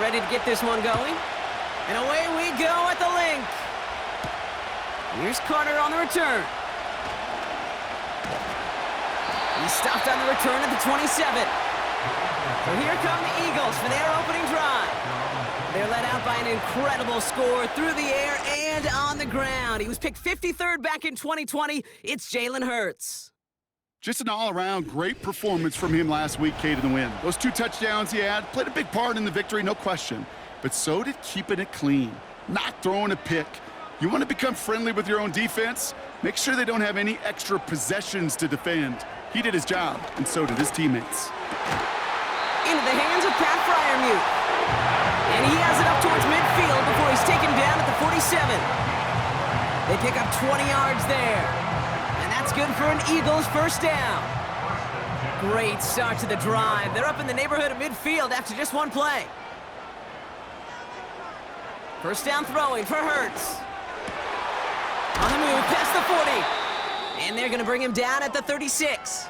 ready to get this one going. And away we go at the link. Here's Carter on the return. He stopped on the return at the 27. So here come the Eagles for their opening drive. They're led out by an incredible score through the air and on the ground. He was picked 53rd back in 2020. It's Jalen Hurts. Just an all-around great performance from him last week, Kate, in the win. Those 2 touchdowns he had played a big part in the victory, no question. But so did keeping it clean, not throwing a pick. You want to become friendly with your own defense? Make sure they don't have any extra possessions to defend. He did his job, and so did his teammates. Into the hands of Pat Freiermuth. And he has it up towards midfield before he's taken down at the 47. They pick up 20 yards there. And that's good for an Eagles first down. Great start to the drive. They're up in the neighborhood of midfield after just one play. First down throwing for Hurts. On the move, past the 40. And they're going to bring him down at the 36.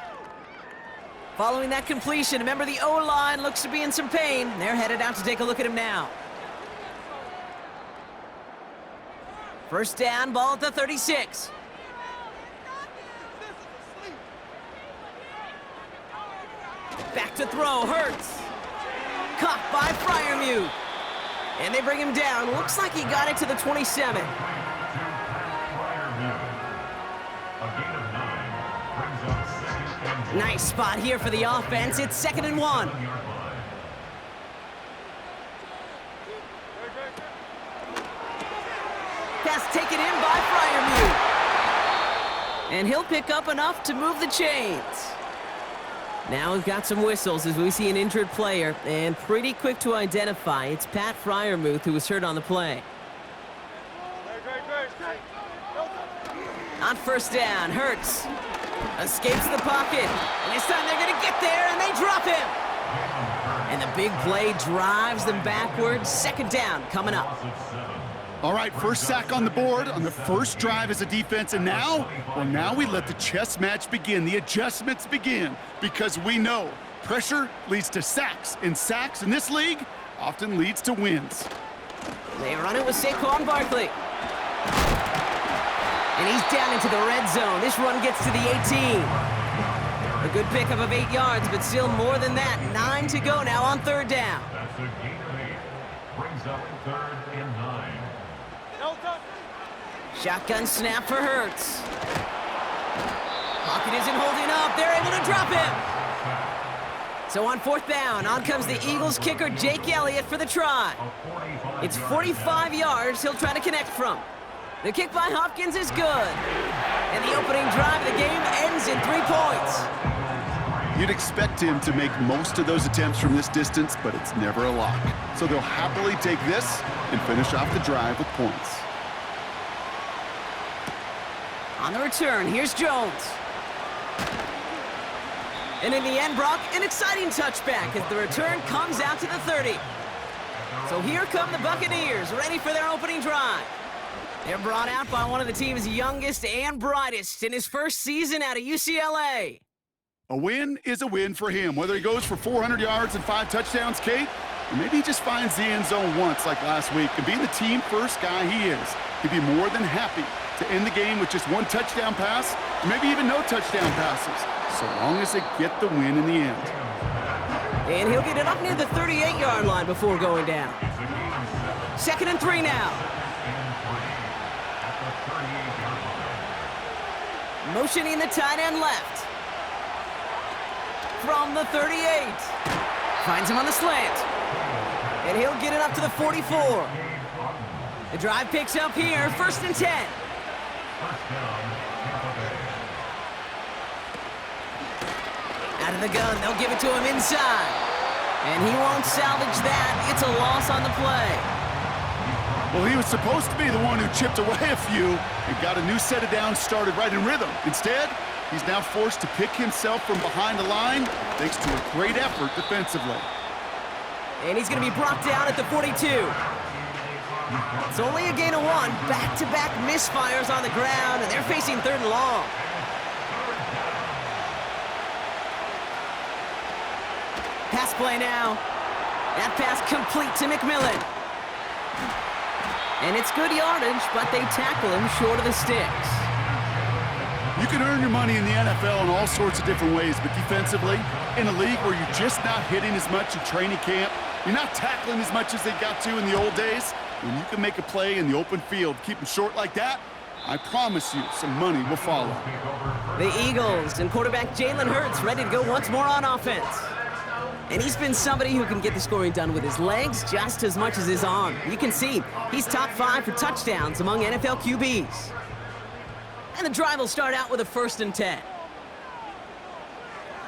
Following that completion, remember the O-line looks to be in some pain. They're headed out to take a look at him now. First down, ball at the 36. Back to throw, Hurts. Caught by Freiermuth. And they bring him down. Looks like he got it to the 27. Nice spot here for the offense. It's 2nd and 1. Pass taken in by Freiermuth. And he'll pick up enough to move the chains. Now we've got some whistles as we see an injured player, and pretty quick to identify. It's Pat Freiermuth who was hurt on the play. On first down, Hurts escapes the pocket. And this time they're going to get there, and they drop him. And the big play drives them backwards. 2nd down coming up. All right, first sack on the board on the first drive as a defense, and now we let the chess match begin, the adjustments begin, because we know pressure leads to sacks, and sacks in this league often leads to wins. They run it with Saquon Barkley. And he's down into the red zone. This run gets to the 18. A good pickup of 8 yards, but still more than that. 9 to go now on 3rd down. That's a gain of 8. Brings up 3rd and 9. Shotgun snap for Hurts. Pocket isn't holding up. They're able to drop him. So on 4th down, on comes the Eagles kicker, Jake Elliott, for the try. It's 45 yards he'll try to connect from. The kick by Hopkins is good. And the opening drive of the game ends in 3 points. You'd expect him to make most of those attempts from this distance, but it's never a lock. So they'll happily take this and finish off the drive with points. On the return, here's Jones. And in the end, Brock, an exciting touchback as the return comes out to the 30. So here come the Buccaneers, ready for their opening drive. They're brought out by one of the team's youngest and brightest in his first season out of UCLA. A win is a win for him, whether he goes for 400 yards and 5 touchdowns, Kate, or maybe he just finds the end zone once like last week. And being the team first guy he is, he'd be more than happy to end the game with just 1 touchdown pass, or maybe even no touchdown passes, so long as they get the win in the end. And he'll get it up near the 38-yard line before going down. 2nd and 3 now. Motioning the tight end left. From the 38. Finds him on the slant. And he'll get it up to the 44. The drive picks up here, 1st and 10. Out of the gun, they'll give it to him inside. And he won't salvage that. It's a loss on the play. Well, he was supposed to be the one who chipped away a few and got a new set of downs started right in rhythm. Instead, he's now forced to pick himself from behind the line thanks to a great effort defensively. And he's going to be brought down at the 42. It's only a gain of 1. Back-to-back misfires on the ground, and they're facing 3rd and long. Pass play now. That pass complete to McMillan. And it's good yardage, but they tackle him short of the sticks. You can earn your money in the NFL in all sorts of different ways, but defensively, in a league where you're just not hitting as much in training camp, you're not tackling as much as they got to in the old days, when you can make a play in the open field, keep them short like that, I promise you some money will follow. The Eagles and quarterback Jalen Hurts ready to go once more on offense. And he's been somebody who can get the scoring done with his legs just as much as his arm. You can see he's top 5 for touchdowns among NFL QBs. And the drive will start out with a 1st and 10.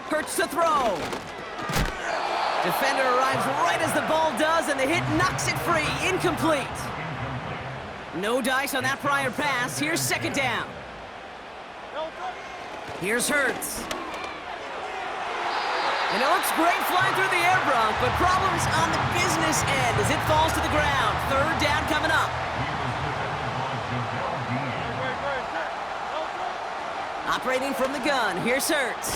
Hurts to throw. Defender arrives right as the ball does, and the hit knocks it free. Incomplete. No dice on that prior pass. Here's 2nd down. Here's Hurts. And it looks great flying through the air, Bronk, but problems on the business end as it falls to the ground. 3rd down coming up. Operating from the gun, here's Hurts.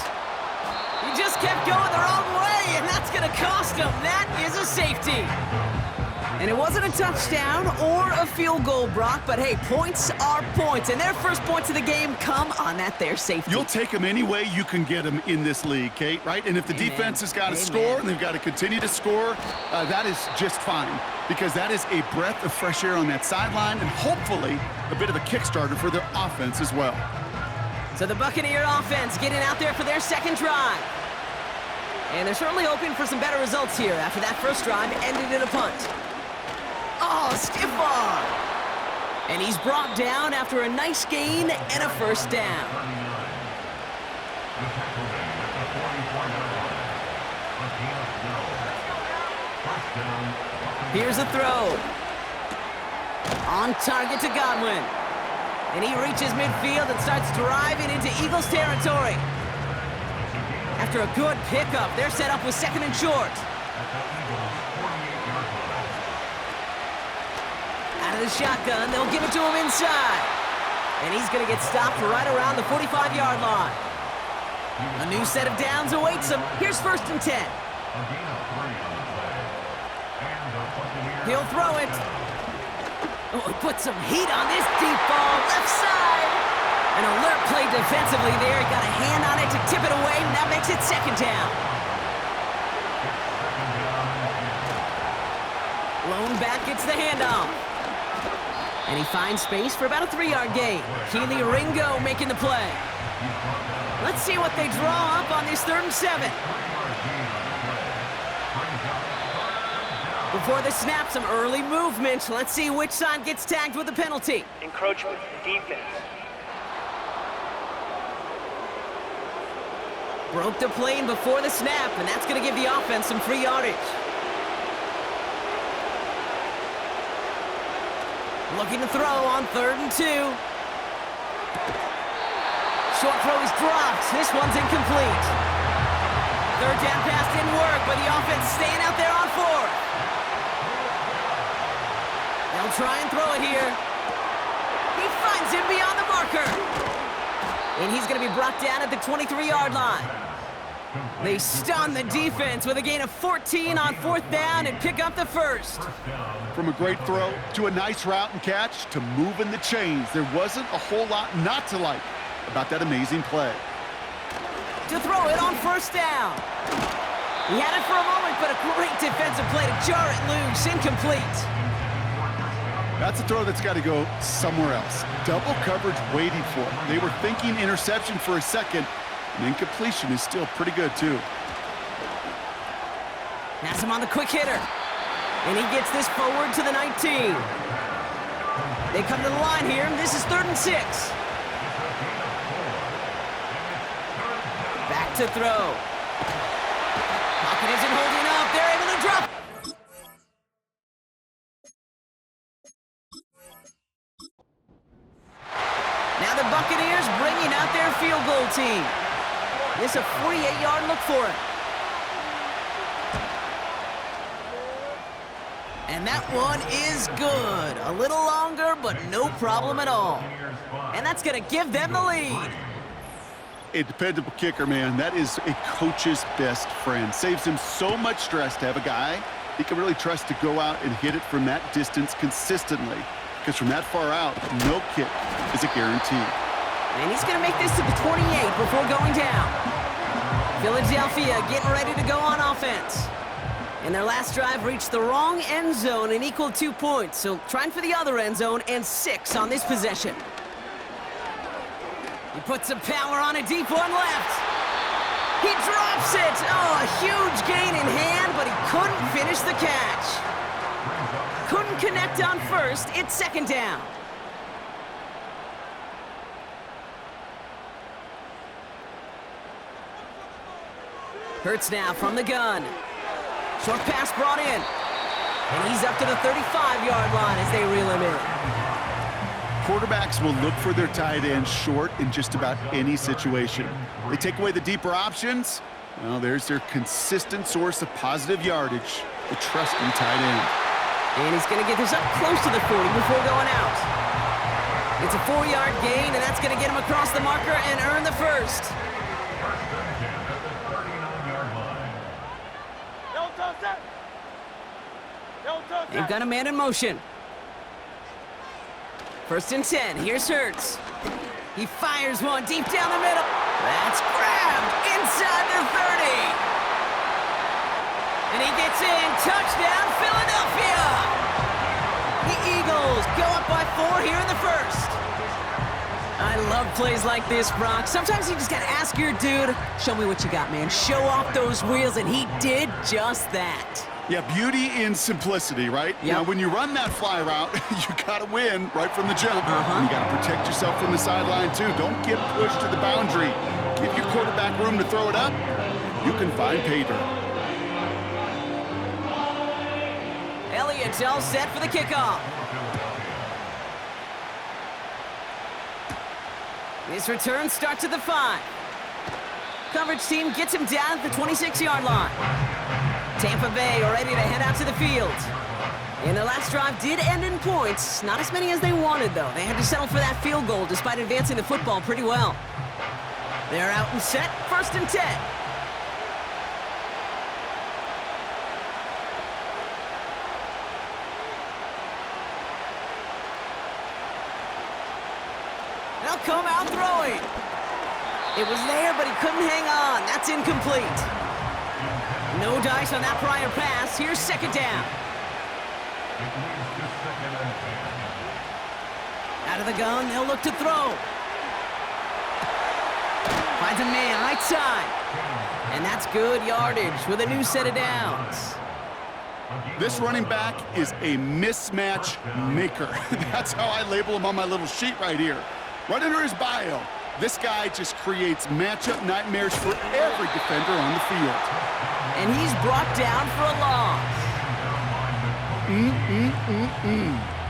He just kept going the wrong way, and that's going to cost him. That is a safety. And it wasn't a touchdown or a field goal, Brock, but hey, points are points, and their first points of the game come on that there safety. You'll take them any way you can get them in this league, Kate, right? And if the defense has got to score and they've got to continue to score, that is just fine, because that is a breath of fresh air on that sideline and hopefully a bit of a kickstarter for their offense as well. So the Buccaneer offense getting out there for their 2nd drive. And they're certainly hoping for some better results here after that first drive ended in a punt. Oh, stiff arm. And he's brought down after a nice gain and a 1st down. Here's a throw. On target to Godwin. And he reaches midfield and starts driving into Eagles territory. After a good pickup, they're set up with 2nd and short. Out of the shotgun, they'll give it to him inside. And he's going to get stopped right around the 45-yard line. A new set of downs awaits him. Here's 1st and 10. He'll throw it. Oh, put some heat on this deep ball, left side. An alert play defensively there. Got a hand on it to tip it away, and that makes it 2nd down. Lone back gets the handoff. And he finds space for about a 3-yard gain. Keely Ringo making the play. Let's see what they draw up on this 3rd and 7. Before the snap, some early movement. Let's see which side gets tagged with a penalty. Encroachment, defense. Broke the plane before the snap, and that's going to give the offense some free yardage. Looking to throw on 3rd and 2. Short throw is dropped. This one's incomplete. 3rd down pass didn't work, but the offense staying out there on 4th. They'll try and throw it here. He finds him beyond the marker. And he's going to be brought down at the 23-yard line. They stun the defense with a gain of 14 on 4th down and pick up the 1st. From a great throw to a nice route and catch to moving the chains, there wasn't a whole lot not to like about that amazing play. To throw it on 1st down. He had it for a moment, but a great defensive play to jar it loose. Incomplete. That's a throw that's got to go somewhere else. Double coverage waiting for him. They were thinking interception for a second, and incompletion is still pretty good, too. Has him on the quick hitter. And he gets this forward to the 19. They come to the line here, and this is 3rd and 6. Back to throw. Pocket isn't holding up. They're able to drop. Now the Buccaneers bringing out their field goal team. This a 48-yard look for it. And that one is good. A little longer, but no problem at all. And that's going to give them the lead. A dependable kicker, man. That is a coach's best friend. Saves him so much stress to have a guy he can really trust to go out and hit it from that distance consistently. Because from that far out, no kick is a guarantee. And he's going to make this to the 28 before going down. Philadelphia getting ready to go on offense. And their last drive reached the wrong end zone and equaled 2 points. So trying for the other end zone and 6 on this possession. He puts some power on a deep one left. He drops it. Oh, a huge gain in hand, but he couldn't finish the catch. Couldn't connect on first. It's second down. Hurts now from the gun. Short pass brought in. And he's up to the 35-yard line as they reel him in. Quarterbacks will look for their tight end short in just about any situation. They take away the deeper options. Well, there's their consistent source of positive yardage, the trusting tight end. And he's going to get this up close to the 40 before going out. It's a 4-yard gain, and that's going to get him across the marker and earn the first. They've got a man in motion. First and 10. Here's Hurts. He fires one deep down the middle. That's grabbed inside the 30. And he gets in. Touchdown, Philadelphia. The Eagles go up by 4 here in the first. I love plays like this, Brock. Sometimes you just got to ask your dude, show me what you got, man. Show off those wheels, and he did just that. Yeah, beauty in simplicity, right? Yep. Now, when you run that fly route, you got to win right from the jump. And you got to protect yourself from the sideline, too. Don't get pushed to the boundary. Give your quarterback room to throw it up. You can find pay dirt. Elliott's all set for the kickoff. This return starts at the 5. Coverage team gets him down at the 26-yard line. Tampa Bay are ready to head out to the field. And the last drive did end in points. Not as many as they wanted, though. They had to settle for that field goal despite advancing the football pretty well. They're out and set. First and 10. They'll come out throwing. It was there, but he couldn't hang on. That's incomplete. No dice on that prior pass. Here's second down. Out of the gun, they'll look to throw. Finds a man right side. And that's good yardage with a new set of downs. This running back is a mismatch maker. That's how I label him on my little sheet right here. Right under his bio, this guy just creates matchup nightmares for every defender on the field. And he's brought down for a loss.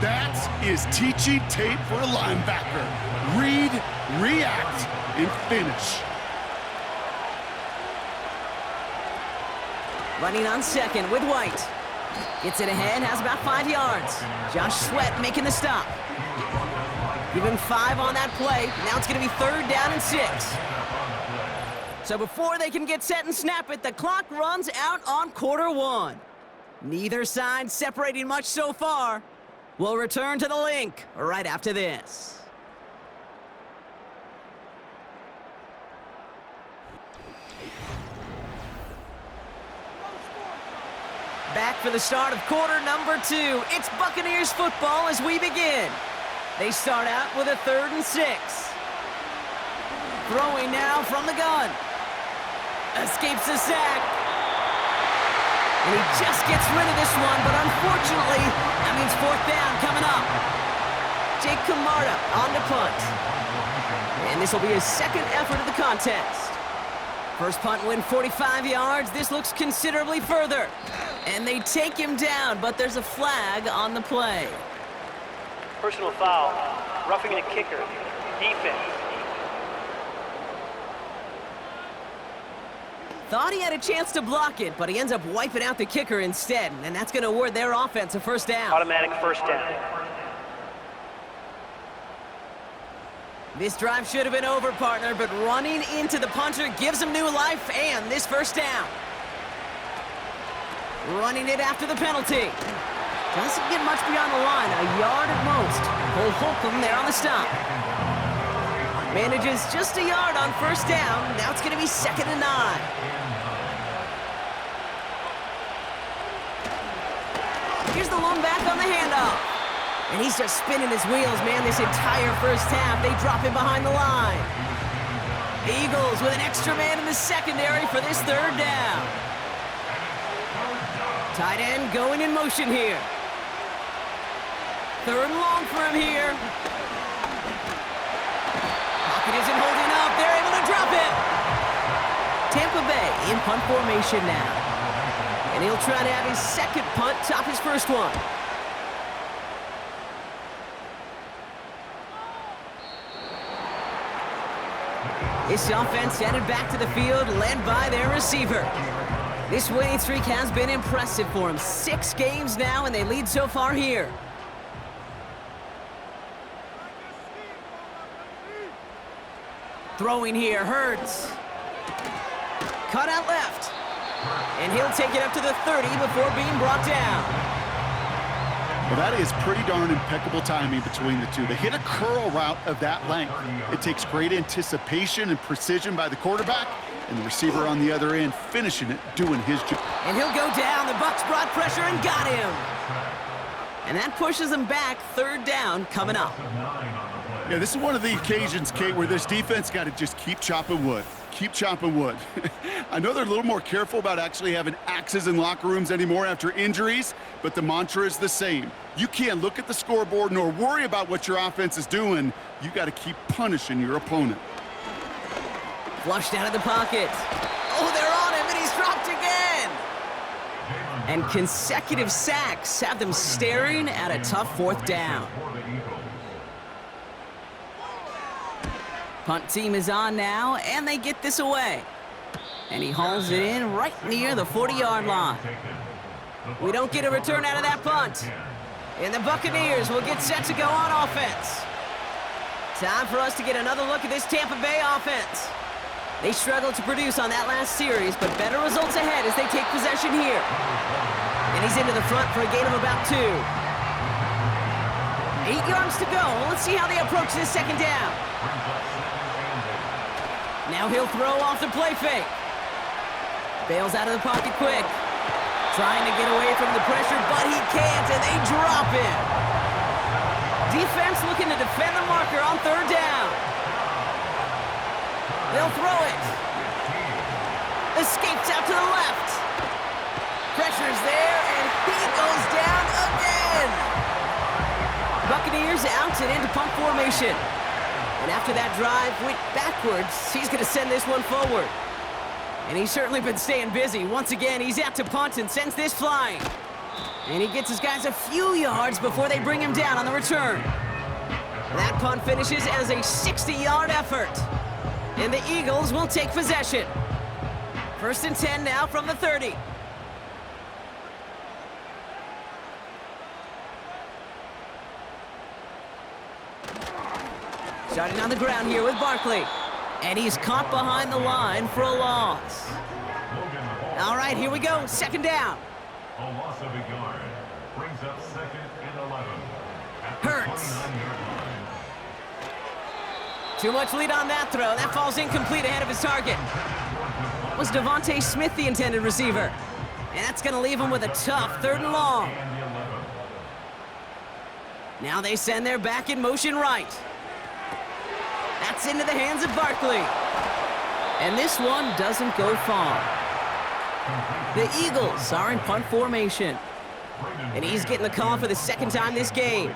That is teaching tape for a linebacker. Read, react, and finish. Running on second with White. Gets it ahead, has about 5 yards. Josh Sweat making the stop. Give him 5 on that play. Now it's going to be 3rd down and 6. So before they can get set and snap it, the clock runs out on quarter 1. Neither side separating much so far. We'll return to the link right after this. Back for the start of quarter number 2. It's Buccaneers football as we begin. They start out with a 3rd and 6. Throwing now from the gun. Escapes the sack. And he just gets rid of this one, but unfortunately, that means 4th down coming up. Jake Camarda on the punt. And this will be his 2nd effort of the contest. First punt win 45 yards. This looks considerably further. And they take him down, but there's a flag on the play. Personal foul, roughing a kicker, defense. Thought he had a chance to block it, but he ends up wiping out the kicker instead, and that's going to award their offense a 1st down. Automatic 1st down. This drive should have been over, partner, but running into the punter gives him new life and this 1st down. Running it after the penalty. Doesn't get much beyond the line, a yard at most. Cole Holcomb there on the stop. Manages just a yard on first down. Now it's going to be 2nd and 9. Here's the lone back on the handoff. And he's just spinning his wheels, man, this entire first half. They drop him behind the line. The Eagles with an extra man in the secondary for this 3rd down. Tight end going in motion here. 3rd and long for him here. Pocket isn't holding up. They're able to drop it. Tampa Bay in punt formation now. And he'll try to have his 2nd punt top his 1st one. This offense headed back to the field, led by their receiver. This winning streak has been impressive for him. 6 games now, and they lead so far here. Throwing here, Hurts. Cut out left. And he'll take it up to the 30 before being brought down. Well, that is pretty darn impeccable timing between the two. They hit a curl route of that length. It takes great anticipation and precision by the quarterback, and the receiver on the other end finishing it, doing his job. And he'll go down. The Bucs brought pressure and got him. And that pushes them back. 3rd down coming up. Yeah, this is one of the occasions, Kate, where this defense got to just keep chopping wood. Keep chopping wood. I know they're a little more careful about actually having axes in locker rooms anymore after injuries, but the mantra is the same. You can't look at the scoreboard nor worry about what your offense is doing. You got to keep punishing your opponent. Flushed out of the pocket. Oh, they're on him, and he's dropped again. And consecutive sacks have them staring at a tough 4th down. Punt team is on now, and they get this away. And he hauls it in right near the 40-yard line. We don't get a return out of that punt. And the Buccaneers will get set to go on offense. Time for us to get another look at this Tampa Bay offense. They struggled to produce on that last series, but better results ahead as they take possession here. And he's into the front for a gain of about 2. 8 yards to go. Let's see how they approach this 2nd down. Now he'll throw off the play fake. Bails out of the pocket quick. Trying to get away from the pressure, but he can't, and they drop him. Defense looking to defend the marker on 3rd down. They'll throw it. Escapes out to the left. Pressure's there, and he goes down again. Buccaneers out and into punt formation. And after that drive went backwards, he's going to send this one forward. And he's certainly been staying busy. Once again, he's out to punt and sends this flying. And he gets his guys a few yards before they bring him down on the return. That punt finishes as a 60-yard effort. And the Eagles will take possession. 1st and 10 now from the 30. Starting on the ground here with Barkley. And he's caught behind the line for a loss. All right, here we go. 2nd down. A loss of a yard brings up 2nd and 11. Hurts. Too much lead on that throw. That falls incomplete ahead of his target. Was Devontae Smith the intended receiver? And that's going to leave him with a tough 3rd and long. Now they send their back in motion right. That's into the hands of Barkley. And this one doesn't go far. The Eagles are in punt formation. And he's getting the call for the 2nd time this game.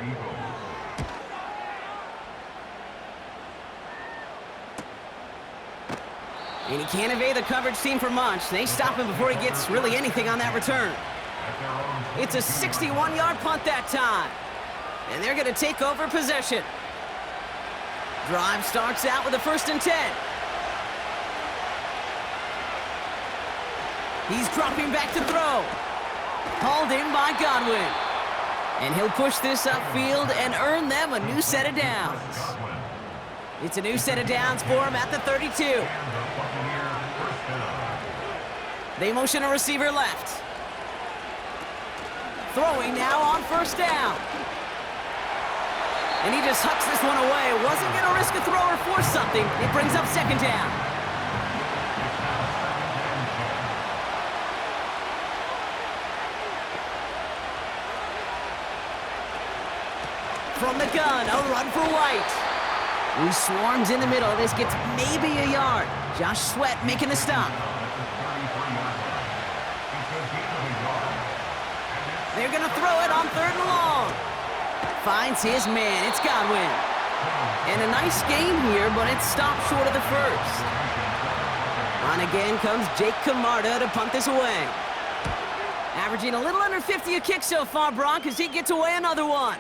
And he can't evade the coverage team for much. They stop him before he gets really anything on that return. It's a 61-yard punt that time. And they're going to take over possession. Drive starts out with a 1st and 10. He's dropping back to throw. Hauled in by Godwin. And he'll push this upfield and earn them a new set of downs. It's a new set of downs for him at the 32. They motion a receiver left. Throwing now on first down. And he just hucks this one away. Wasn't going to risk a throw or force something. It brings up second down. From the gun, a run for White. Who swarms in the middle. This gets maybe a yard. Josh Sweat making the stop. They're going to throw it on third and long. Finds his man. It's Godwin. And a nice game here, but it's stopped short of the first. On again comes Jake Camarda to punt this away. Averaging a little under 50 a kick so far, Brock, as he gets away another one.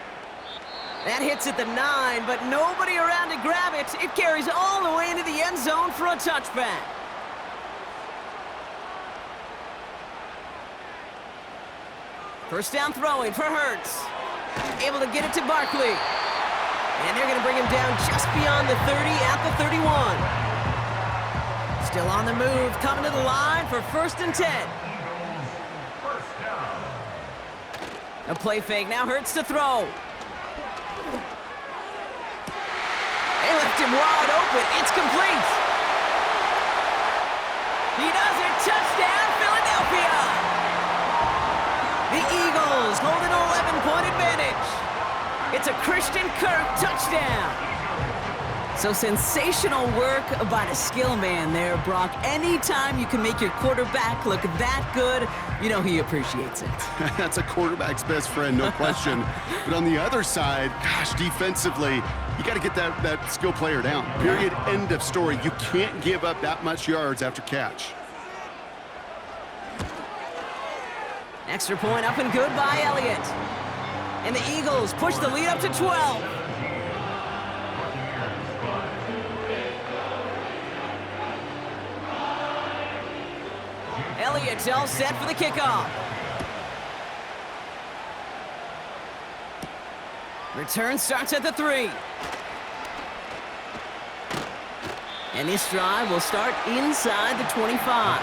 That hits at the 9, but nobody around to grab it. It carries all the way into the end zone for a touchback. First down throwing for Hurts. Able to get it to Barkley. And they're going to bring him down just beyond the 30 at the 31. Still on the move, coming to the line for first and 10. A play fake, now Hurts to throw. They left him wide open. It's complete. He does it. Touchdown, Philadelphia. The Eagles hold an 11-point advantage. It's a Christian Kirk touchdown. So sensational work by the skill man there, Brock. Anytime you can make your quarterback look that good, you know he appreciates it. That's a quarterback's best friend, no question. But on the other side, gosh, defensively, you got to get that skill player down. Period, end of story. You can't give up that much yards after catch. Extra point up and good by Elliott. And the Eagles push the lead up to 12. Elliott's all set for the kickoff. Return starts at the 3. And this drive will start inside the 25.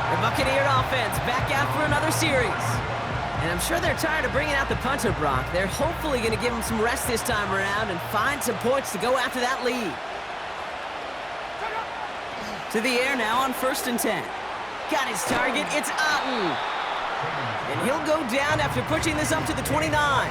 The Buccaneer offense back out for another series. And I'm sure they're tired of bringing out the punter, Brock. They're hopefully going to give him some rest this time around and find some points to go after that lead. To the air now on first and 10. Got his target, it's Otten. And he'll go down after pushing this up to the 29.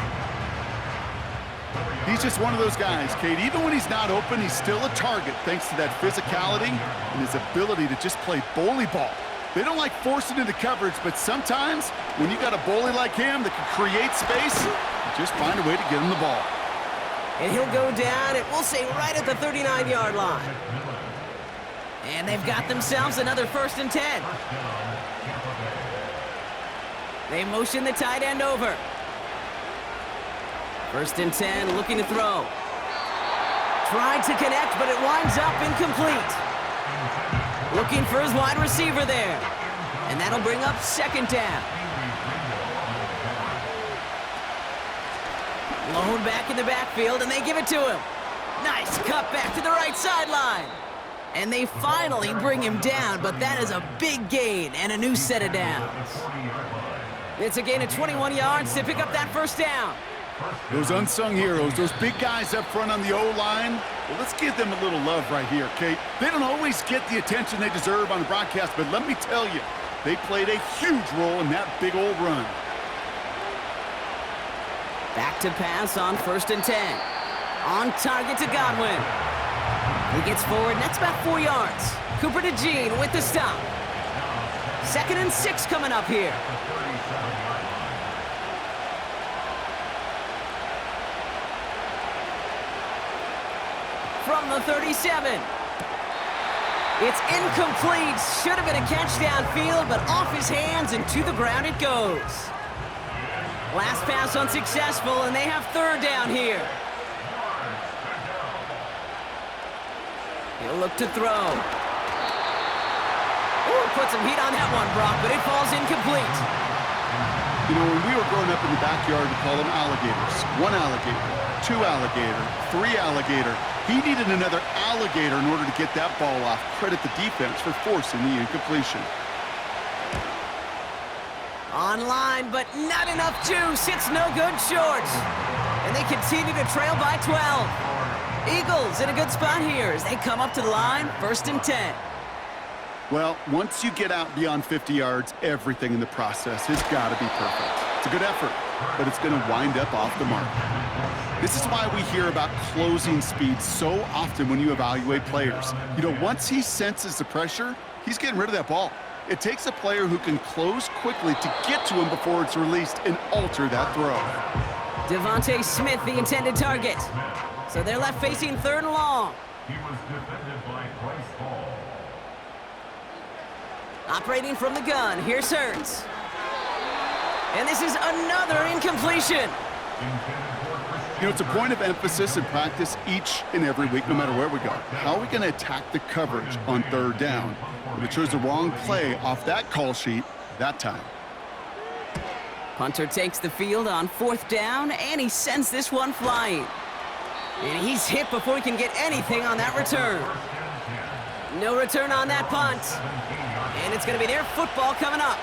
He's just one of those guys, Kate. Even when he's not open, he's still a target thanks to that physicality and his ability to just play bully ball. They don't like forcing into coverage, but sometimes when you got a bully like him that can create space, you just find a way to get him the ball. And he'll go down, and we'll say right at the 39-yard line. And they've got themselves another first and 10. They motion the tight end over. First and 10, looking to throw. Tried to connect, but it winds up incomplete. Looking for his wide receiver there. And that'll bring up second down. Lone back in the backfield, and they give it to him. Nice cut back to the right sideline. And they finally bring him down, but that is a big gain and a new set of downs. It's a gain of 21 yards to pick up that first down. Those unsung heroes, those big guys up front on the O-line, well, let's give them a little love right here, Kate. They don't always get the attention they deserve on the broadcast, but let me tell you, they played a huge role in that big old run. Back to pass on first and 10. On target to Godwin. He gets forward, and that's about 4 yards. Cooper to Jean with the stop. 2nd and 6 coming up here. From the 37. It's incomplete. Should have been a catch downfield, but off his hands and to the ground it goes. Last pass unsuccessful, and they have third down here. He'll look to throw. Ooh, put some heat on that one, Brock, but it falls incomplete. You know, when we were growing up in the backyard, we call them alligators. 1 alligator, 2 alligator, 3 alligator. He needed another alligator in order to get that ball off. Credit the defense for forcing the incompletion. Online, but not enough juice. It's no good short. And they continue to trail by 12. Eagles in a good spot here as they come up to the line, 1st and 10. Well, once you get out beyond 50 yards, everything in the process has got to be perfect. It's a good effort, but it's going to wind up off the mark. This is why we hear about closing speed so often when you evaluate players. You know, once he senses the pressure, he's getting rid of that ball. It takes a player who can close quickly to get to him before it's released and alter that throw. Devontae Smith, the intended target. So they're left facing 3rd and long. He was defended by Bryce Hall. Operating from the gun, here's Hurts. And this is another incompletion. You know, it's a point of emphasis in practice each and every week, no matter where we go. How are we going to attack the coverage on 3rd down? We chose the wrong play off that call sheet that time. Punter takes the field on 4th down, and he sends this one flying. And he's hit before he can get anything on that return. No return on that punt. And it's going to be their football coming up.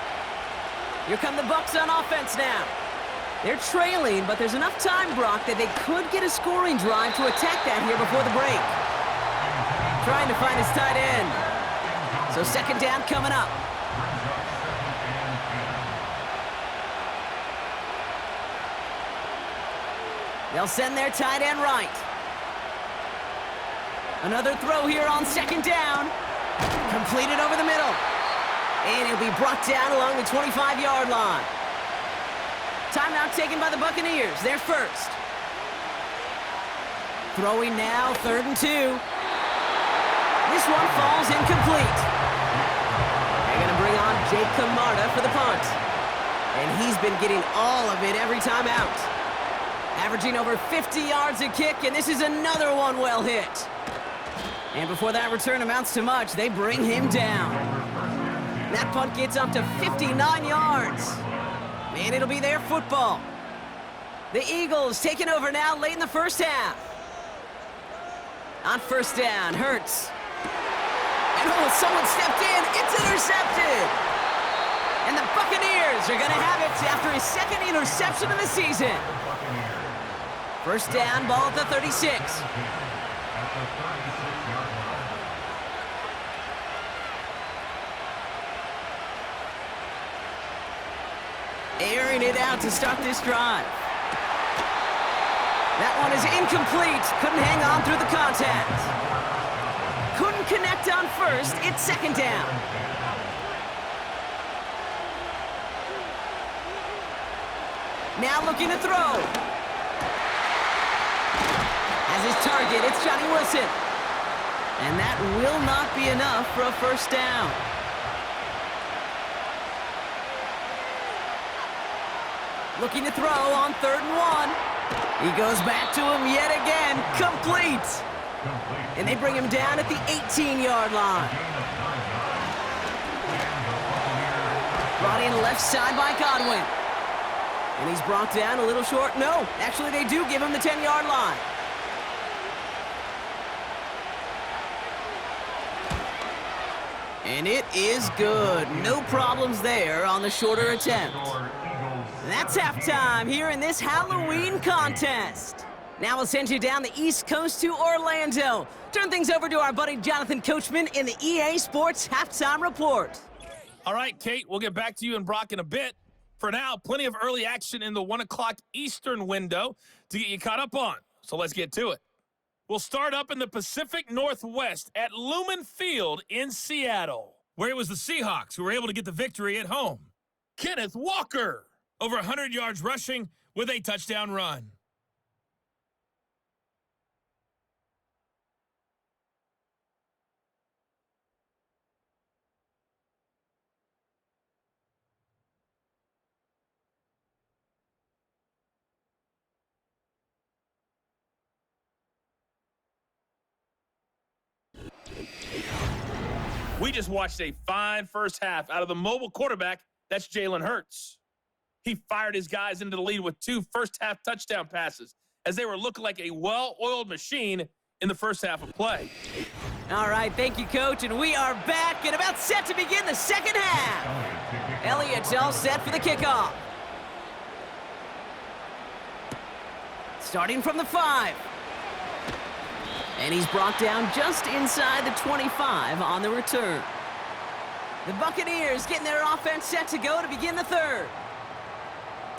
Here come the Bucs on offense now. They're trailing, but there's enough time, Brock, that they could get a scoring drive to attack that here before the break. Trying to find his tight end. So 2nd down coming up. They'll send their tight end right. Another throw here on 2nd down. Completed over the middle. And he'll be brought down along the 25-yard line. Timeout taken by the Buccaneers. They're first. Throwing now, 3rd and 2. This one falls incomplete. They're going to bring on Jake Camarda for the punt. And he's been getting all of it every time out. Averaging over 50 yards a kick, and this is another one well hit. And before that return amounts to much, they bring him down. That punt gets up to 59 yards. And it'll be their football. The Eagles taking over now late in the 1st half. On 1st down, Hurts. And someone stepped in. It's intercepted. And the Buccaneers are going to have it after his 2nd interception of the season. 1st down, ball at the 36. Airing it out to start this drive. That one is incomplete. Couldn't hang on through the contact. Couldn't connect on 1st. It's 2nd down. Now looking to throw. As his target, it's Johnny Wilson. And that will not be enough for a 1st down. Looking to throw on 3rd and 1. He goes back to him yet again. Complete. And they bring him down at the 18-yard line. Brought in left side by Godwin. And he's brought down a little short. No, actually they do give him the 10-yard line. And it is good. No problems there on the shorter attempt. That's halftime here in this Halloween contest. Now we'll send you down the East Coast to Orlando. Turn things over to our buddy Jonathan Coachman in the EA Sports Halftime Report. All right, Kate, we'll get back to you and Brock in a bit. For now, plenty of early action in the 1 o'clock Eastern window to get you caught up on. So let's get to it. We'll start up in the Pacific Northwest at Lumen Field in Seattle, where it was the Seahawks who were able to get the victory at home. Kenneth Walker, over 100 yards rushing with a touchdown run. We just watched a fine first half out of the mobile quarterback. That's Jalen Hurts. He fired his guys into the lead with 2 first-half touchdown passes as they were looking like a well-oiled machine in the first half of play. All right, thank you, Coach, and we are back and about set to begin the second half. Elliott's all set for the kickoff. Starting from the 5. And he's brought down just inside the 25 on the return. The Buccaneers getting their offense set to go to begin the third.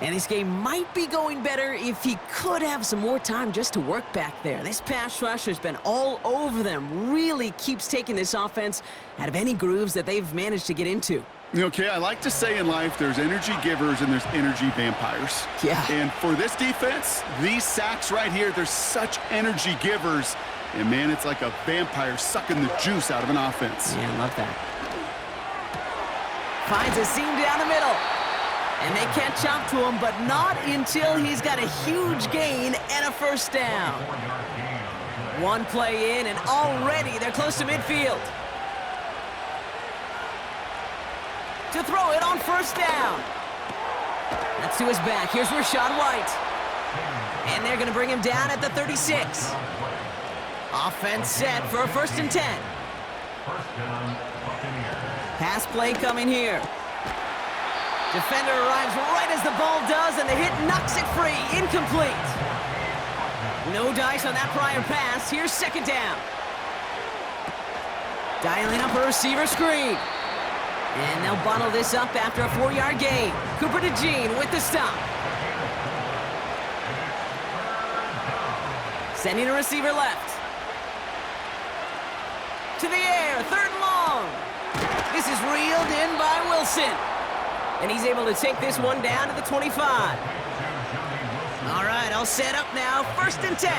And this game might be going better if he could have some more time just to work back there. This pass rush has been all over them. Really keeps taking this offense out of any grooves that they've managed to get into. Okay, I like to say in life there's energy givers and there's energy vampires. Yeah. And for this defense, these sacks right here, they're such energy givers. And, man, it's like a vampire sucking the juice out of an offense. Yeah, I love that. Finds a seam down the middle. And they catch up to him, but not until he's got a huge gain and a first down. One play in, and already they're close to midfield. To throw it on first down. That's to his back. Here's Rachaad White. And they're going to bring him down at the 36. Offense set for a 1st and 10. Pass play coming here. Defender arrives right as the ball does, and the hit knocks it free. Incomplete. No dice on that prior pass. Here's 2nd down. Dialing up a receiver screen. And they'll bottle this up after a 4-yard gain. Cooper DeJean with the stop. Sending a receiver left. To the air, 3rd and long. This is reeled in by Wilson. And he's able to take this one down to the 25. All right, all set up now. 1st and 10.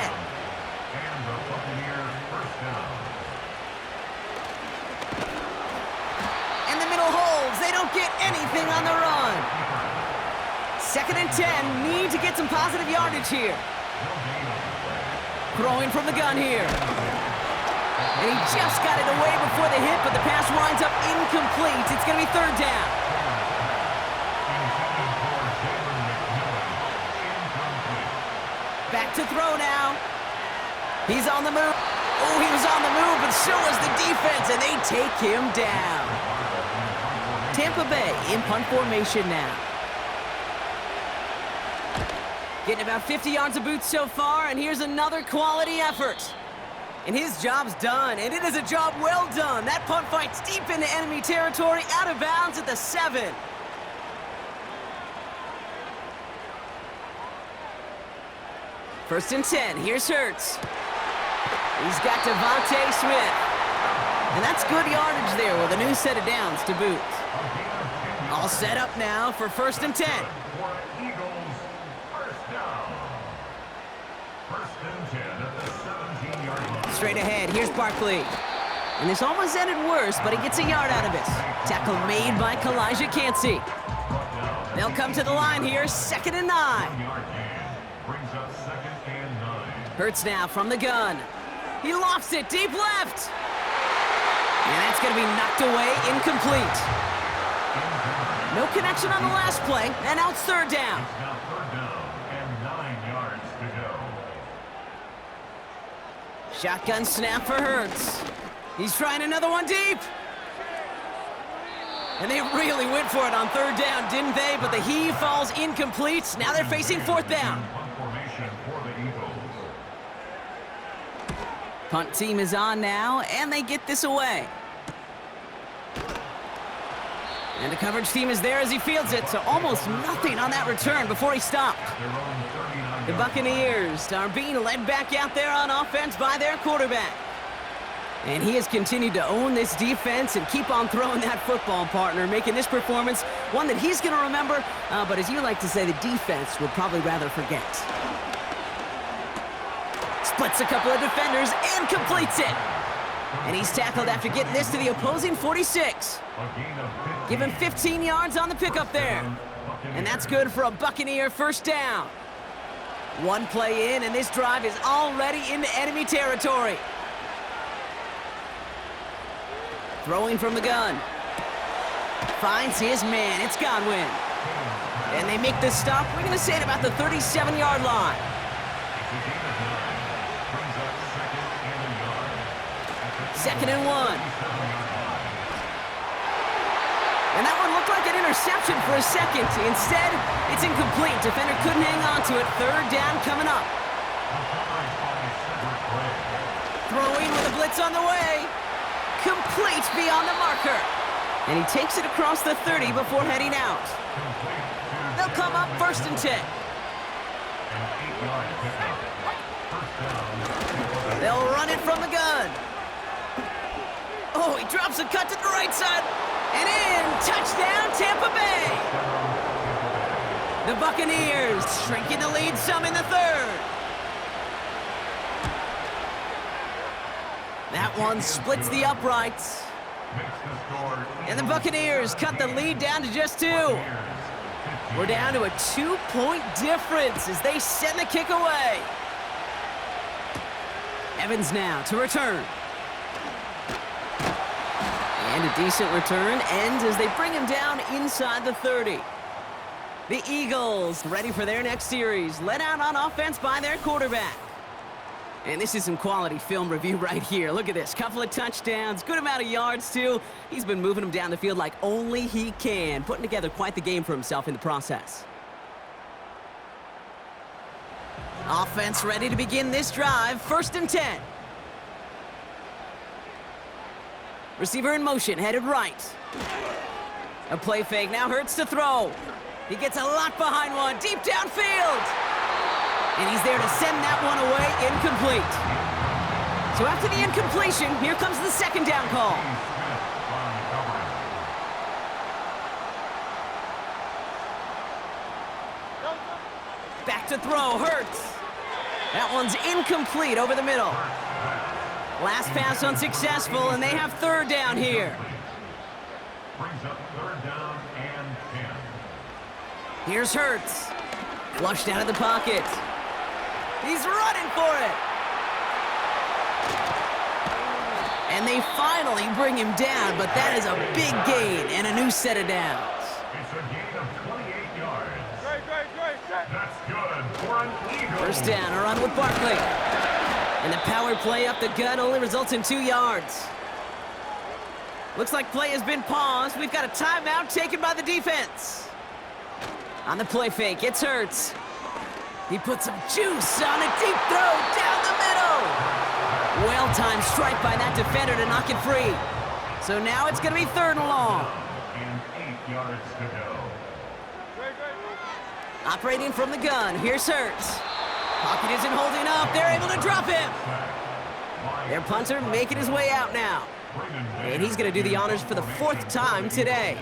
And the middle holds. They don't get anything on the run. 2nd and 10. Need to get some positive yardage here. Throwing from the gun here. And he just got it away before the hit, but the pass winds up incomplete. It's going to be 3rd down. Back to throw now. He's on the move. Oh, he was on the move, but so was the defense, and they take him down. Tampa Bay in punt formation now. Getting about 50 yards of boots so far, and here's another quality effort. And his job's done, and it is a job well done. That punt fight's deep into enemy territory, out of bounds at the 7. First and 10, here's Hurts. He's got Devontae Smith. And that's good yardage there with a new set of downs to boot. All set up now for 1st and 10. Straight ahead, here's Barkley. And this almost ended worse, but he gets a yard out of it. Tackle made by Kalijah Cansey. They'll come to the line here, 2nd and 9. Hurts now from the gun. He lofts it deep left. And that's going to be knocked away, incomplete. No connection on the last play, and now it's 3rd down. Shotgun snap for Hurts. He's trying another one deep. And they really went for it on 3rd down, didn't they? But the heave falls incomplete. Now they're facing 4th down. Punt team is on now, and they get this away. And the coverage team is there as he fields it, so almost nothing on that return before he stopped. The Buccaneers are being led back out there on offense by their quarterback. And he has continued to own this defense and keep on throwing that football, partner, making this performance one that he's going to remember, but as you like to say, the defense would probably rather forget. Splits a couple of defenders and completes it. And he's tackled after getting this to the opposing 46. Give him 15 yards on the pickup there. And that's good for a Buccaneer 1st down. One play in, and this drive is already into enemy territory. Throwing from the gun. Finds his man. It's Godwin. And they make the stop. We're going to say at about the 37-yard line. Second and 1. And that one looked like an interception for a second. Instead, it's incomplete. Defender couldn't hang on to it. Third down coming up. Throwing with a blitz on the way. Complete beyond the marker. And he takes it across the 30 before heading out. They'll come up 1st and 10. They'll run it from the gun. Oh, he drops a cut to the right side. And in, touchdown, Tampa Bay. The Buccaneers shrinking the lead some in the 3rd. That one splits the uprights. And the Buccaneers cut the lead down to just 2. We're down to a 2-point difference as they send the kick away. Evans now to return. And a decent return ends as they bring him down inside the 30. The Eagles ready for their next series, led out on offense by their quarterback. And this is some quality film review right here. Look at this, couple of touchdowns, good amount of yards too. He's been moving them down the field like only he can, putting together quite the game for himself in the process. Offense ready to begin this drive, 1st and 10. Receiver in motion, headed right. A play fake, now Hurts to throw. He gets a lot behind one, deep downfield. And he's there to send that one away, incomplete. So after the incompletion, here comes the 2nd down call. Back to throw, Hurts. That one's incomplete over the middle. Last pass unsuccessful, and they have 3rd down here. Brings up 3rd down and 10. Here's Hurts. Flushed out of the pocket. He's running for it. And they finally bring him down, but that is a big gain and a new set of downs. It's a gain of 28 yards. That's good for an Eagle. 1st down, a run with Barkley. And the power play up the gut only results in 2 yards. Looks like play has been paused. We've got a timeout taken by the defense. On the play fake, it's Hurts. He puts some juice on a deep throw down the middle. Well-timed strike by that defender to knock it free. So now it's going to be 3rd and long. And 8 yards to go. Operating from the gun, here's Hurts. Pocket isn't holding up, they're able to drop him. Their punter making his way out now. And he's going to do the honors for the 4th time today.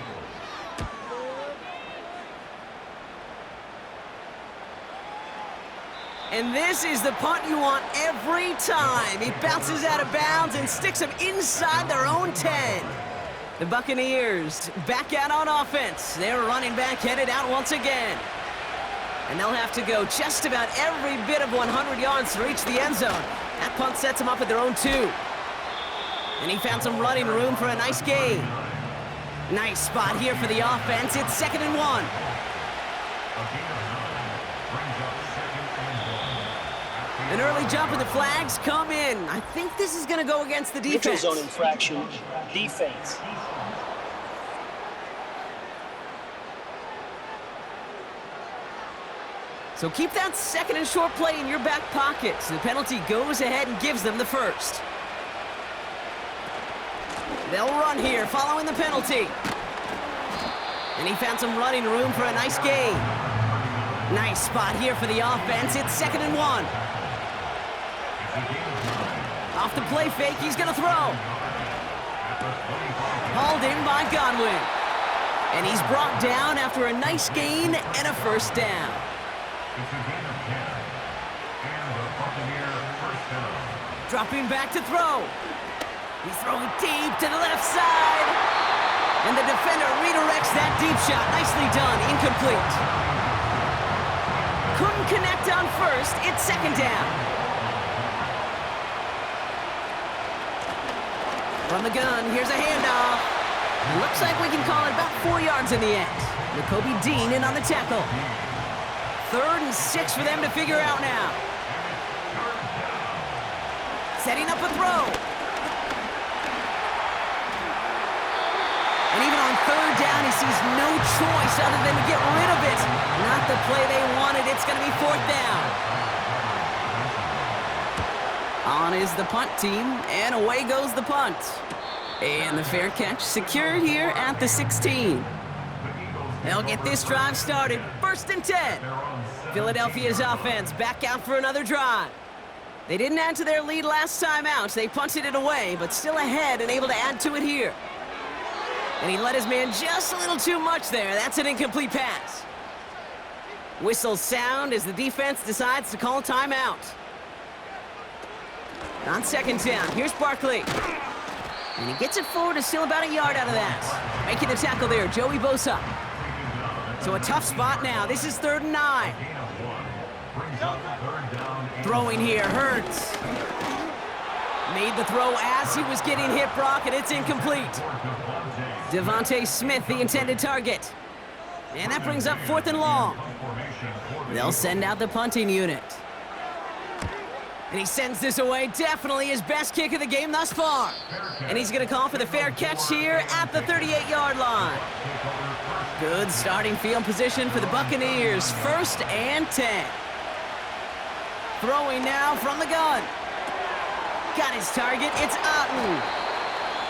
And this is the punt you want every time. He bounces out of bounds and sticks him inside their own 10. The Buccaneers back out on offense. Their running back headed out once again. And they'll have to go just about every bit of 100 yards to reach the end zone. That punt sets them up at their own 2. And he found some running room for a nice gain. Nice spot here for the offense. It's 2nd and 1. An early jump and the flags come in. I think this is going to go against the defense. Neutral zone infraction, defense. So keep that 2nd and short play in your back pocket. So the penalty goes ahead and gives them the 1st. They'll run here following the penalty. And he found some running room for a nice gain. Nice spot here for the offense. It's 2nd and 1. Off the play fake, he's going to throw. Hauled in by Godwin. And he's brought down after a nice gain and a 1st down. It's a gain of 10. And the Buccaneer 1st down. Dropping back to throw. He's throwing deep to the left side. And the defender redirects that deep shot. Nicely done. Incomplete. Couldn't connect on 1st. It's 2nd down. From the gun, here's a handoff. It looks like we can call it about 4 yards in the end. Nakobe Dean in on the tackle. 3rd and 6 for them to figure out now. Setting up a throw. And even on third down, he sees no choice other than to get rid of it. Not the play they wanted. It's going to be fourth down. On is the punt team, and away goes the punt. And the fair catch secured here at the 16. They'll get this drive started. First and 10. Philadelphia's offense back out for another drive. They didn't add to their lead last time out. They punted it away, but still ahead and able to add to it here. And he let his man just a little too much there. That's an incomplete pass. Whistles sound as the defense decides to call a timeout. On second down, here's Barkley. And he gets it forward to still about a yard out of that. Making the tackle there, Joey Bosa. So a tough spot now. This is 3rd and 9. Throwing here, Hurts. Made the throw as he was getting hit, Brock, and it's incomplete. Devontae Smith, the intended target. And that brings up 4th and long. They'll send out the punting unit. And he sends this away, definitely his best kick of the game thus far. And he's going to call for the fair catch here at the 38-yard line. Good starting field position for the Buccaneers. 1st and 10. Throwing now from the gun. Got his target, it's Otten.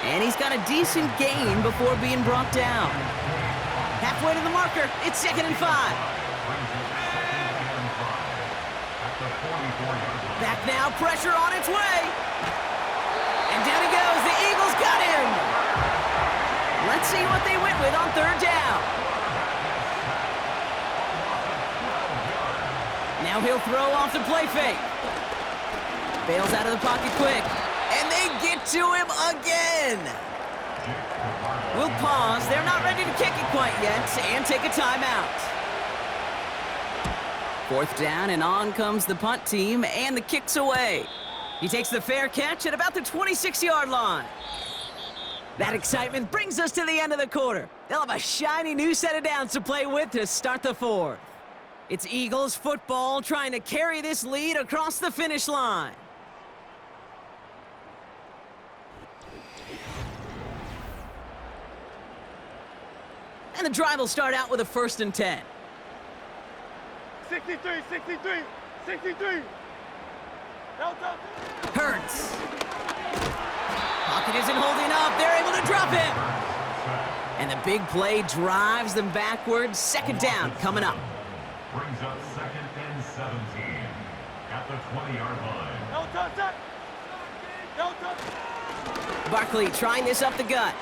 And he's got a decent gain before being brought down. Halfway to the marker, it's 2nd and 5. Back now, pressure on its way. And down he goes, the Eagles got him. Let's see what they went with on 3rd down. Now he'll throw off the play fake. Bails out of the pocket quick. And they get to him again. We'll pause. They're not ready to kick it quite yet. And take a timeout. 4th down, and on comes the punt team, and the kick's away. He takes the fair catch at about the 26-yard line. That excitement brings us to the end of the quarter. They'll have a shiny new set of downs to play with to start the 4th. It's Eagles football trying to carry this lead across the finish line. And the drive will start out with a 1st and 10. 63. Hurts. Pocket isn't holding up. They're able to drop him. And the big play drives them backwards. 2nd down coming up. Brings up 2nd and 17 at the 20-yard line. Barkley trying this up the gut.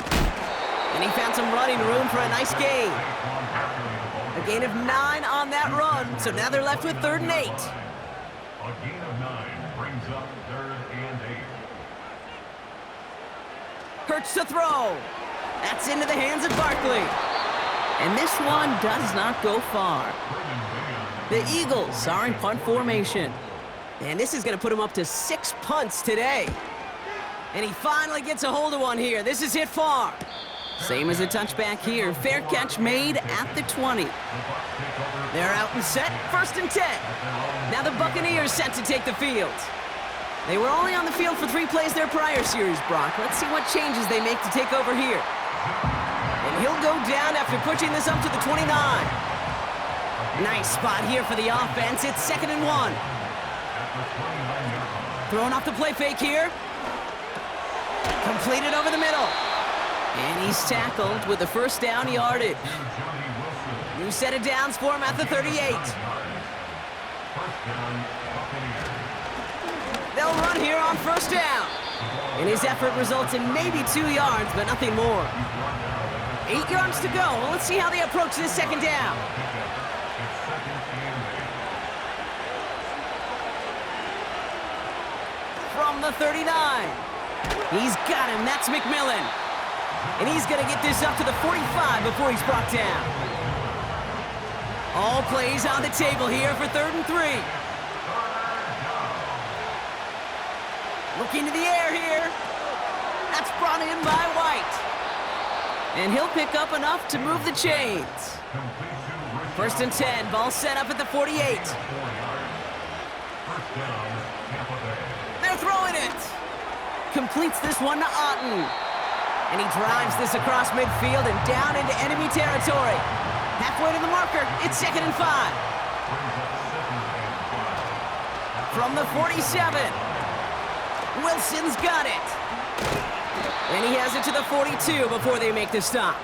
And he found some running room for a nice gain. A gain of 9 on that run, so now they're left with 3rd and 8. A gain of 9 brings up 3rd and 8. Hurts to throw. That's into the hands of Barkley. And this one does not go far. The Eagles are in punt formation. And this is going to put him up to 6 punts today. And he finally gets a hold of one here. This is hit far. Same as a touchback here. Fair catch made at the 20. They're out and set. 1st and 10. Now the Buccaneers set to take the field. They were only on the field for 3 plays their prior series, Brock. Let's see what changes they make to take over here. And he'll go down after pushing this up to the 29. Nice spot here for the offense. It's 2nd and 1. Throwing off the play fake here. Completed over the middle. And he's tackled with the 1st down yardage. New set of downs for him at the 38. They'll run here on 1st down. And his effort results in maybe 2 yards, but nothing more. 8 yards to go. Well, let's see how they approach this 2nd down. From the 39. He's got him. That's McMillan. And he's going to get this up to the 45 before he's brought down. All plays on the table here for 3rd and 3. Looking to the air here. That's brought in by White. And he'll pick up enough to move the chains. 1st and 10. Ball set up at the 48. They're throwing it. Completes this one to Otten. And he drives this across midfield and down into enemy territory. Halfway to the marker, it's 2nd and 5. From the 47. Wilson's got it. And he has it to the 42 before they make the stop.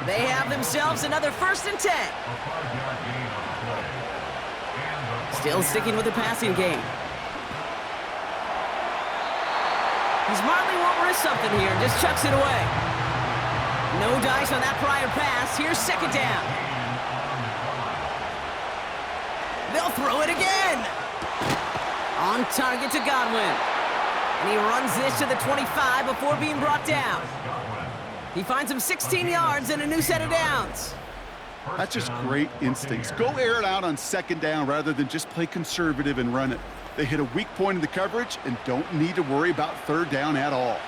They have themselves another 1st and 10. Still sticking with the passing game. He smartly won't risk something here, just chucks it away. No dice on that prior pass. Here's 2nd down. They'll throw it again. On target to Godwin. And he runs this to the 25 before being brought down. He finds him 16 yards and a new set of downs. That's just great instincts. Go air it out on 2nd down rather than just play conservative and run it. They hit a weak point in the coverage and don't need to worry about 3rd down at all.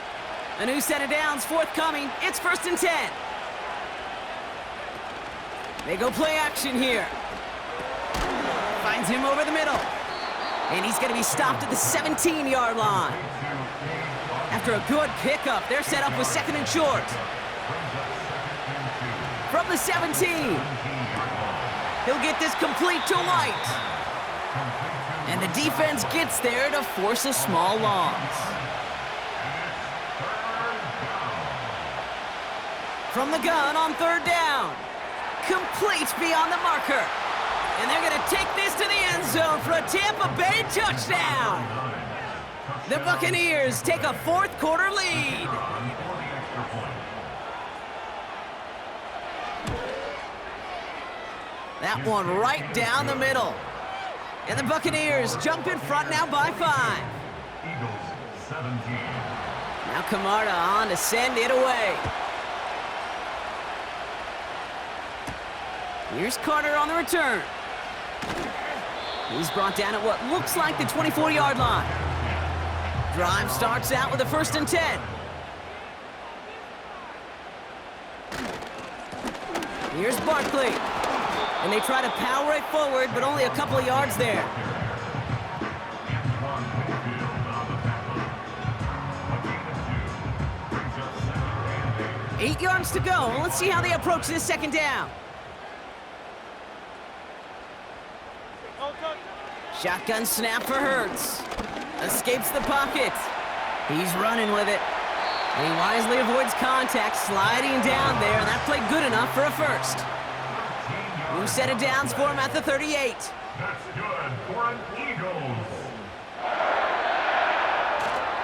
A new set of downs forthcoming. It's 1st and 10. They go play action here. Finds him over the middle. And he's going to be stopped at the 17-yard line. After a good pickup, they're set up with 2nd and short. From the 17. He'll get this complete to White. And the defense gets there to force a small loss. From the gun on 3rd down. Complete beyond the marker. And they're going to take this to the end zone for a Tampa Bay touchdown. The Buccaneers take a 4th quarter lead. That one right down the middle. And the Buccaneers jump in front now by 5. Eagles 17. Now Camarda on to send it away. Here's Carter on the return. He's brought down at what looks like the 24-yard line. Drive starts out with a 1st and 10. Here's Barkley. And they try to power it forward, but only a couple of yards there. 8 yards to go. Let's see how they approach this 2nd down. Shotgun snap for Hurts. Escapes the pocket. He's running with it. And he wisely avoids contact, sliding down there, and that played good enough for a 1st. New set of downs for him at the 38. That's good for an Eagles.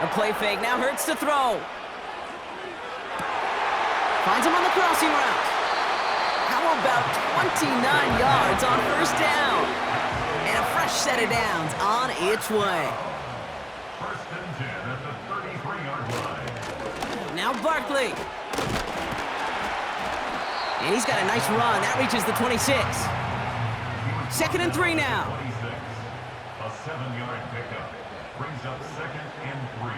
A play fake, now Hurts to throw. Finds him on the crossing route. How about 29 yards on 1st down? And a fresh set of downs on its way. 1st and 10 at the 33-yard line. Now Barkley. And he's got a nice run. That reaches the 26. 2nd and 3 now. 26. A 7-yard pickup. Brings up 2nd and 3.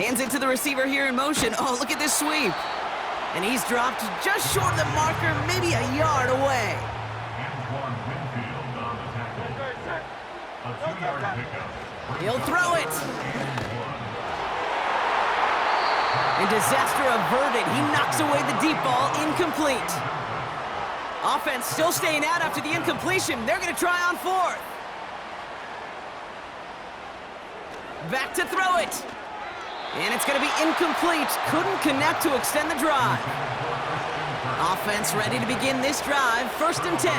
Hands it to the receiver here in motion. Oh, look at this sweep. And he's dropped just short of the marker, maybe a yard away. Winfield on the tackle. A 2-yard pickup. He'll throw it. And disaster averted. He knocks away the deep ball, incomplete. Offense still staying out after the incompletion. They're going to try on 4th. Back to throw it. And it's going to be incomplete. Couldn't connect to extend the drive. Offense ready to begin this drive. 1st and 10.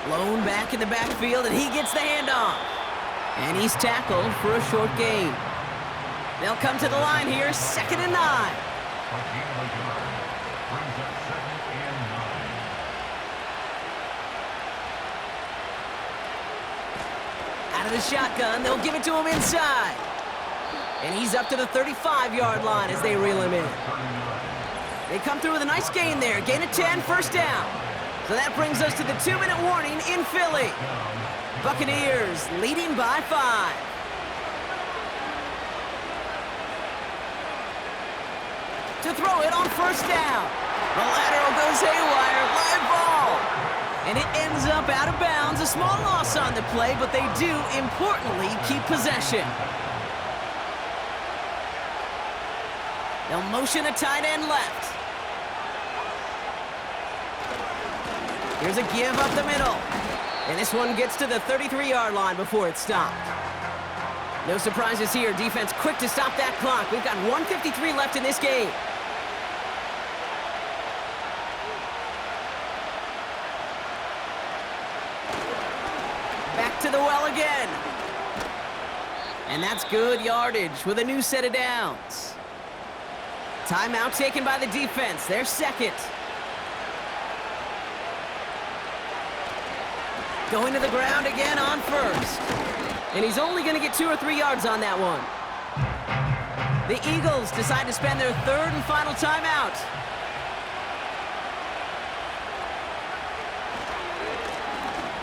Blown back in the backfield, and he gets the handoff. And he's tackled for a short gain. They'll come to the line here, 2nd and 9. Out of the shotgun, they'll give it to him inside. And he's up to the 35-yard line as they reel him in. They come through with a nice gain there. Gain of 10, 1st down. So that brings us to the 2-minute warning in Philly. Buccaneers leading by 5. To throw it on 1st down. The lateral goes haywire. Live ball. And it ends ends up out of bounds. A small loss on the play, but they do, importantly, keep possession. They'll motion a tight end left. Here's a give up the middle. And this one gets to the 33-yard line before it's stopped. No surprises here. Defense quick to stop that clock. We've got 1:53 left in this game. Back to the well again. And that's good yardage with a new set of downs. Timeout taken by the defense. Their second. Going to the ground again on first. And he's only going to get 2 or 3 yards on that one. The Eagles decide to spend their third and final timeout.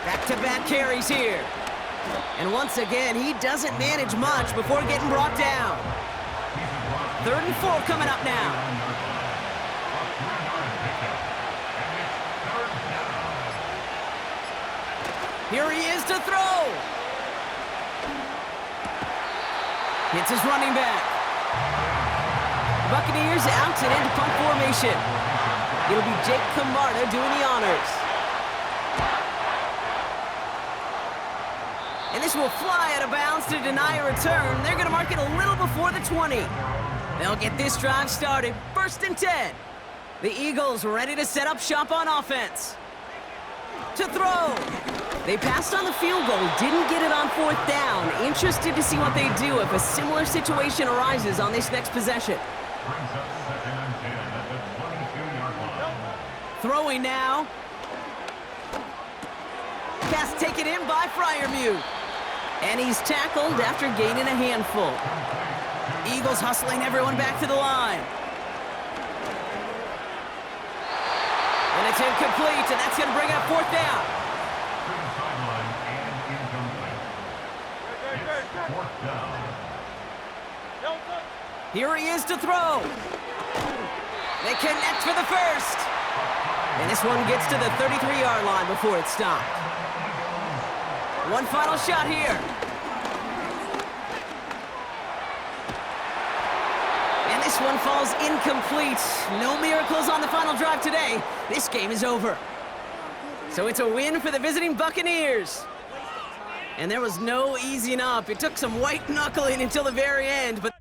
Back-to-back carries here. And once again, he doesn't manage much before getting brought down. 3rd and 4 coming up now. Here he is to throw. Hits his running back. Buccaneers out and into punt formation. It'll be Jake Camarda doing the honors. And this will fly out of bounds to deny a return. They're going to mark it a little before the 20. They'll get this drive started. 1st and 10. The Eagles ready to set up shop on offense. To throw. They passed on the field goal, didn't get it on 4th down. Interested to see what they do if a similar situation arises on this next possession. Throwing now. Pass taken in by Freiermuth. And he's tackled after gaining a handful. Eagles hustling everyone back to the line. And it's incomplete, and that's going to bring up 4th down. Here he is to throw. They connect for the first. And this one gets to the 33-yard line before it's stopped. One final shot here. And this one falls incomplete. No miracles on the final drive today. This game is over. So it's a win for the visiting Buccaneers. And there was no easing up. It took some white knuckling until the very end, but